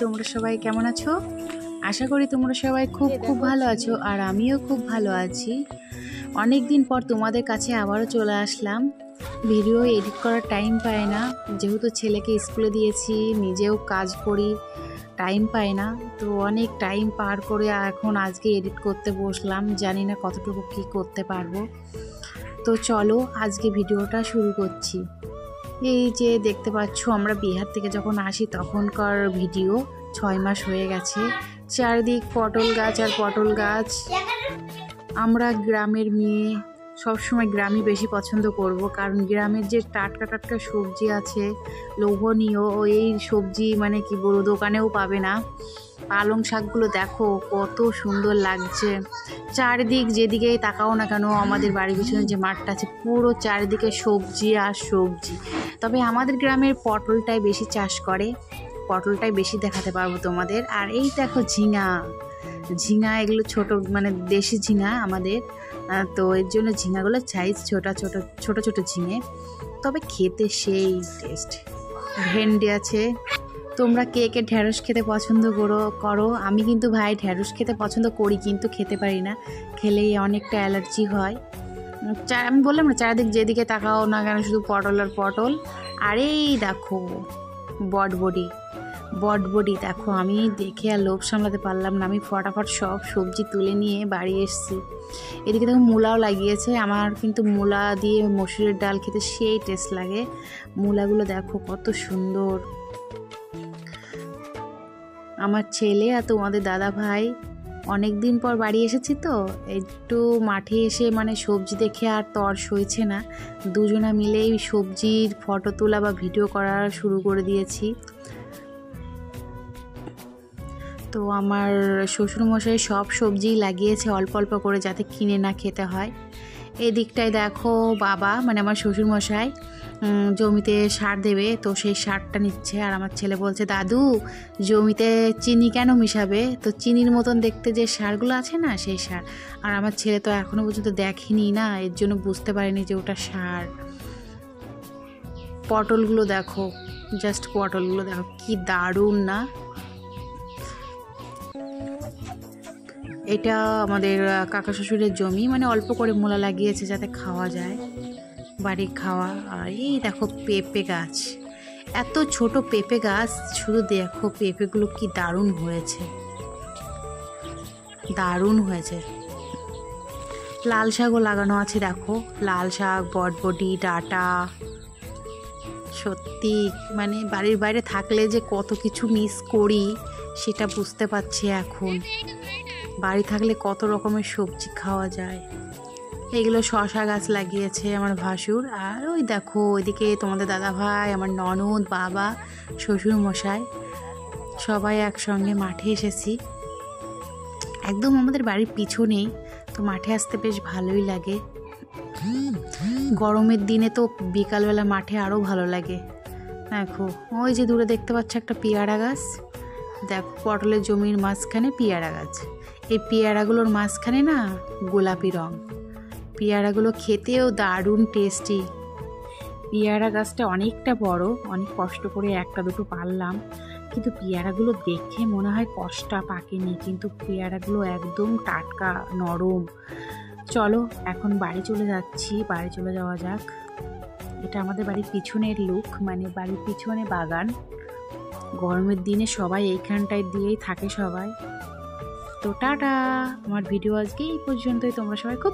তোমরা সবাই কেমন আছো? আশা করি তোমরা সবাই খুব খুব ভালো আছো, আর আমিও খুব ভালো আছি। অনেক দিন পর তোমাদের কাছে আবারও চলে আসলাম। ভিডিও এডিট করার টাইম পাই না, যেহেতু ছেলেকে স্কুলে দিয়েছি, নিজেও কাজ করি, টাইম পাই না। তো অনেক টাইম পার করে এখন আজকে এডিট করতে বসলাম, জানি না কতটুকু কী করতে পারবো। তো চলো আজকে ভিডিওটা শুরু করছি। এই যে দেখতে পাচ্ছ, আমরা বিহার থেকে যখন আসি তখনকার ভিডিও, 6 মাস হয়ে গেছে। চারদিক পটল গাছ আর পটল গাছ। আমরা গ্রামের মেয়ে, সবসময় গ্রামই বেশি পছন্দ করব, কারণ গ্রামের যে টাটকা টাটকা সবজি আছে, লোভনীয়, এই সবজি মানে কি বলবো, দোকানেও পাবে না। পালং শাকগুলো দেখো কত সুন্দর লাগছে। চারিদিক যেদিকেই তাকাও না কেন, আমাদের বাড়ির পিছনে যে মাঠটা আছে পুরো চারিদিকে সবজি আর সবজি। তবে আমাদের গ্রামের পটলটাই বেশি চাষ করে, পটলটাই বেশি দেখাতে পারবো তোমাদের। আর এই দেখো ঝিঙা, ঝিঙা এগুলো ছোট মানে দেশি ঝিঙা আমাদের, তো এর জন্য ঝিঙাগুলোর সাইজ ছোট ছোট ছোট ছোট ঝিঙে, তবে খেতে সেই টেস্ট। ভেন্ডি আছে। তোমরা কে কে ঢ্যাঁড়স খেতে পছন্দ করো? আমি কিন্তু ভাই ঢ্যাঁড়স খেতে পছন্দ করি, কিন্তু খেতে পারি না, খেলেই অনেকটা অ্যালার্জি হয়। আমি বললাম না, চারিদিক যেদিকে তাকাও না কেন শুধু পটল আর পটল। আর এই দেখো বটবডি দেখো, আমি দেখে আর লোভ সামলাতে পারলাম না, আমি ফটাফট সব সবজি তুলে নিয়ে বাড়ি এসেছি। এদিকে দেখো মূলাও লাগিয়েছে, আমার কিন্তু মূলা দিয়ে মসুরের ডাল খেতে সেই টেস্ট লাগে। মূলাগুলো দেখো কত সুন্দর। আমার ছেলে আর তোমাদের দাদা ভাই অনেক দিন পর বাড়ি এসেছি, তো একটু মাঠে এসে মানে সবজি দেখে আর তর সইছে না, দুজনা মিলেই সবজির ফটো তোলা বা ভিডিও করা শুরু করে দিয়েছি। তো আমার শ্বশুরমশাই সব সবজিই লাগিয়েছে অল্প অল্প করে, যাতে কিনে না খেতে হয়। এই দিকটায় দেখো বাবা মানে আমার শ্বশুরমশাই জমিতে সার দেবে, তো সেই সারটা নিচ্ছে। আর আমার ছেলে বলছে, দাদু জমিতে চিনি কেন মিশাবে? তো চিনির মতন দেখতে যে সারগুলো আছে না, সেই সার। আর আমার ছেলে তো এখনও পর্যন্ত দেখেনি না, এর জন্য বুঝতে পারেনি যে ওটা সার। পটলগুলো দেখো, জাস্ট পটলগুলো দেখো কি দারুণ না। এটা আমাদের কাকা শ্বশুরের জমি, মানে অল্প করে মূলা লাগিয়েছে যাতে খাওয়া যায়, বাড়ির খাওয়া। আর এই দেখো পেঁপে গাছ, এত ছোট পেঁপে গাছ, শুধু দেখো পেঁপেগুলো কি দারুণ হয়েছে, দারুণ হয়েছে। লাল শাকও লাগানো আছে দেখো, লাল শাক, বটবডি, ডাঁটা। সত্যি মানে বাড়ির বাইরে থাকলে যে কত কিছু মিস করি সেটা বুঝতে পারছি এখন। বাড়ি থাকলে কত রকমের সবজি খাওয়া যায়। এগুলো শশা গাছ লাগিয়েছে আমার ভাসুর। আর ওই দেখো ওইদিকে তোমাদের দাদা ভাই, আমার ননদ, বাবা, শ্বশুর মশাই সবাই একসঙ্গে মাঠে এসেছি। একদম আমাদের বাড়ির পিছনেই, তো মাঠে আসতে বেশ ভালোই লাগে। গরমের দিনে তো বিকালবেলা মাঠে আরও ভালো লাগে। দেখো ওই যে দূরে দেখতে পাচ্ছ একটা পেয়ারা গাছ, দেখো পটলের জমির মাঝখানে পেয়ারা গাছ। এই পেয়ারাগুলোর মাঝখানে না গোলাপি রং, পেয়ারাগুলো খেতেও দারুণ টেস্টি। পেয়ারা গাছটা অনেকটা বড়, অনেক কষ্ট করে একটা দুটো পারলাম, কিন্তু পেয়ারাগুলো দেখে মনে হয় কষ্টা পাকেনি, কিন্তু পেয়ারাগুলো একদম টাটকা নরম। চলো এখন বাড়ি চলে যাচ্ছি, বাড়ি চলে যাওয়া যাক। এটা আমাদের বাড়ির পিছনের লুক, মানে বাড়ির পিছনে বাগান। গরমের দিনে সবাই এইখানটায় দিয়েই থাকে সবাই। তো টাটা, আমার ভিডিও আজকে এই পর্যন্তই। তোমরা সবাই খুব